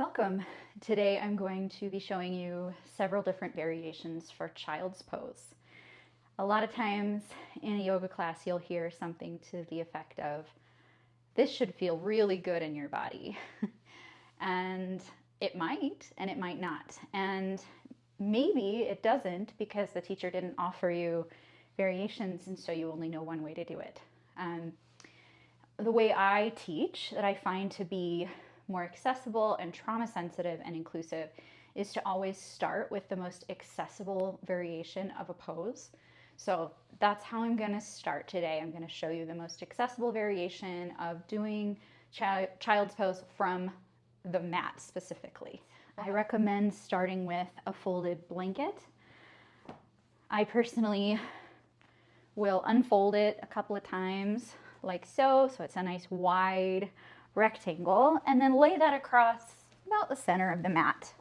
Welcome. Today I'm going to be showing you several different variations for child's pose. A lot of times in a yoga class you'll hear something to the effect of, this should feel really good in your body. And it might, and it might not. And maybe it doesn't because the teacher didn't offer you variations and so you only know one way to do it. The way I teach that I find to be more accessible and trauma sensitive and inclusive is to always start with the most accessible variation of a pose. So that's how I'm going to start today. I'm going to show you the most accessible variation of doing child's pose from the mat specifically. I recommend starting with a folded blanket. I personally will unfold it a couple of times like so it's a nice wide rectangle, and then lay that across about the center of the mat.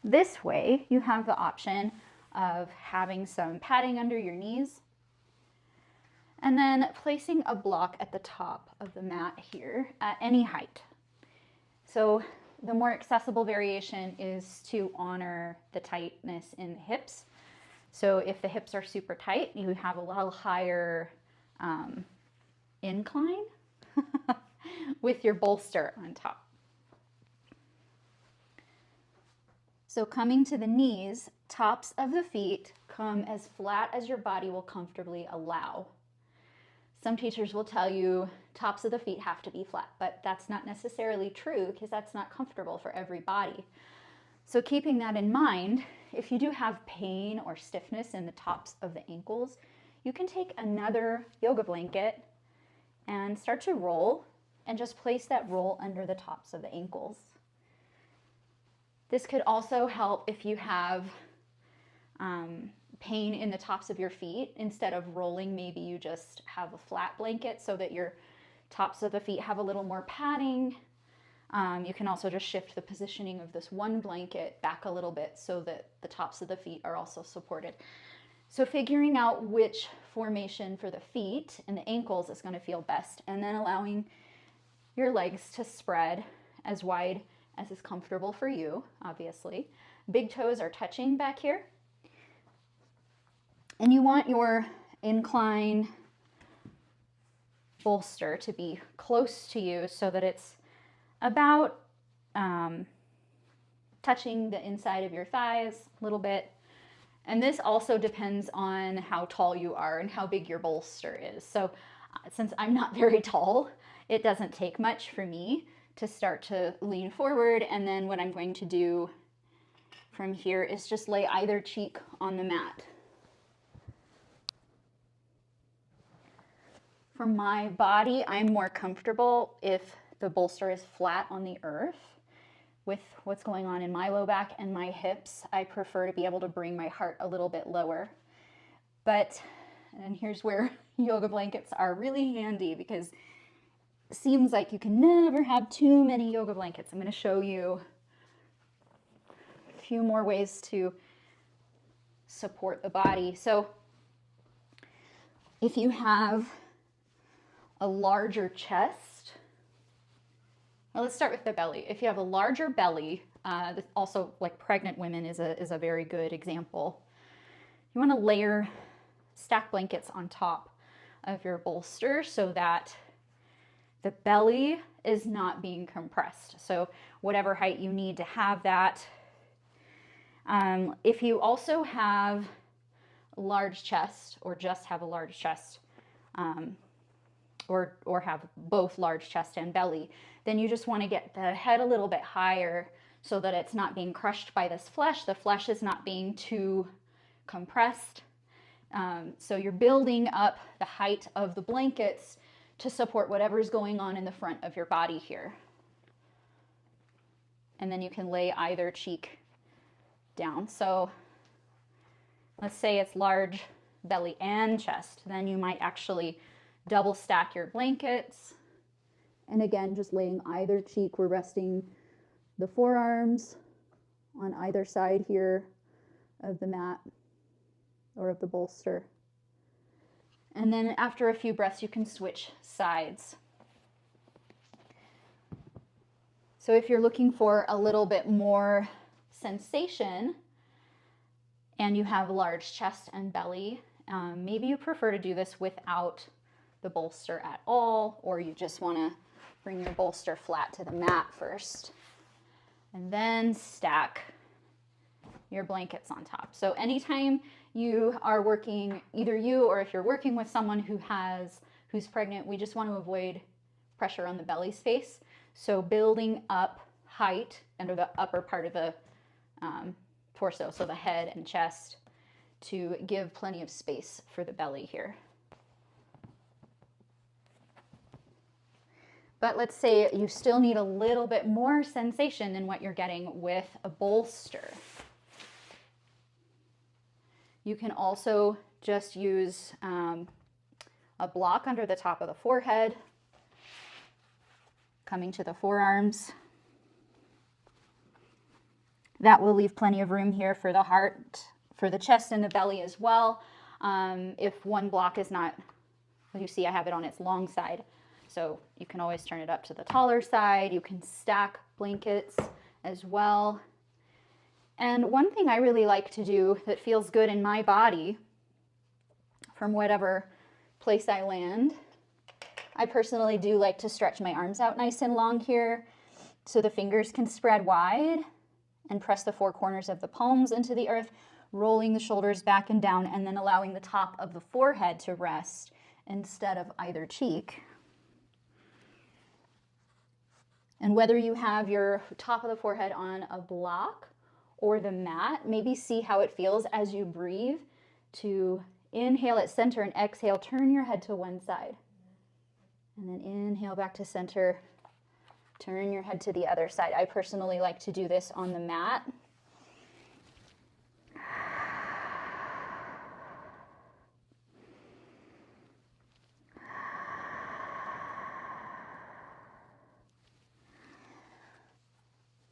This way you have the option of having some padding under your knees and then placing a block at the top of the mat here at any height. So the more accessible variation is to honor the tightness in the hips. So if the hips are super tight, you have a little higher incline with your bolster on top. So coming to the knees, tops of the feet come as flat as your body will comfortably allow. Some teachers will tell you tops of the feet have to be flat, but that's not necessarily true because that's not comfortable for every body. So keeping that in mind, if you do have pain or stiffness in the tops of the ankles, you can take another yoga blanket and start to roll and just place that roll under the tops of the ankles. This could also help if you have pain in the tops of your feet. Instead of rolling, maybe you just have a flat blanket so that your tops of the feet have a little more padding. You can also just shift the positioning of this one blanket back a little bit so that the tops of the feet are also supported. So figuring out which formation for the feet and the ankles is going to feel best, and then allowing your legs to spread as wide as is comfortable for you, obviously. Big toes are touching back here. And you want your incline bolster to be close to you so that it's about touching the inside of your thighs a little bit. And this also depends on how tall you are and how big your bolster is. So since I'm not very tall, it doesn't take much for me to start to lean forward. And then what I'm going to do from here is just lay either cheek on the mat. For my body, I'm more comfortable if the bolster is flat on the earth. With what's going on in my low back and my hips, I prefer to be able to bring my heart a little bit lower. And here's where yoga blankets are really handy, because it seems like you can never have too many yoga blankets. I'm going to show you a few more ways to support the body. So if you have a larger chest, well, let's start with the belly. If you have a larger belly, also like pregnant women is a very good example. You want to stack blankets on top of your bolster so that the belly is not being compressed. So whatever height you need to have that. If you also have a large chest, or just have a large chest, or have both large chest and belly, then you just want to get the head a little bit higher so that it's not being crushed by this flesh. The flesh is not being too compressed. So you're building up the height of the blankets to support whatever's going on in the front of your body here. And then you can lay either cheek down. So let's say it's large belly and chest. Then you might actually double stack your blankets. And again, just laying either cheek. We're resting the forearms on either side here of the mat or of the bolster. And then after a few breaths, you can switch sides. So if you're looking for a little bit more sensation and you have large chest and belly, maybe you prefer to do this without the bolster at all, or you just want to bring your bolster flat to the mat first and then stack your blankets on top. So anytime you are working, either you or if you're working with someone who's pregnant, we just want to avoid pressure on the belly space. So building up height under the upper part of the torso, so the head and chest, to give plenty of space for the belly here. But let's say you still need a little bit more sensation than what you're getting with a bolster. You can also just use a block under the top of the forehead, coming to the forearms. That will leave plenty of room here for the heart, for the chest and the belly as well. If one block is not, you see I have it on its long side, so you can always turn it up to the taller side. You can stack blankets as well. And one thing I really like to do that feels good in my body from whatever place I land, I personally do like to stretch my arms out nice and long here so the fingers can spread wide and press the four corners of the palms into the earth, rolling the shoulders back and down, and then allowing the top of the forehead to rest instead of either cheek. And whether you have your top of the forehead on a block or the mat, maybe see how it feels as you breathe to inhale at center and exhale, turn your head to one side. And then inhale back to center, turn your head to the other side. I personally like to do this on the mat.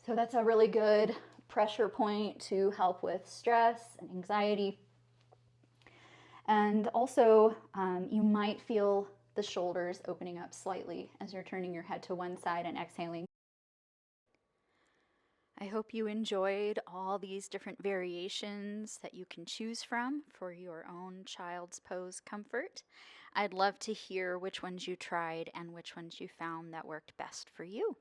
So that's a really good pressure point to help with stress and anxiety. And also, you might feel the shoulders opening up slightly as you're turning your head to one side and exhaling. I hope you enjoyed all these different variations that you can choose from for your own child's pose comfort. I'd love to hear which ones you tried and which ones you found that worked best for you.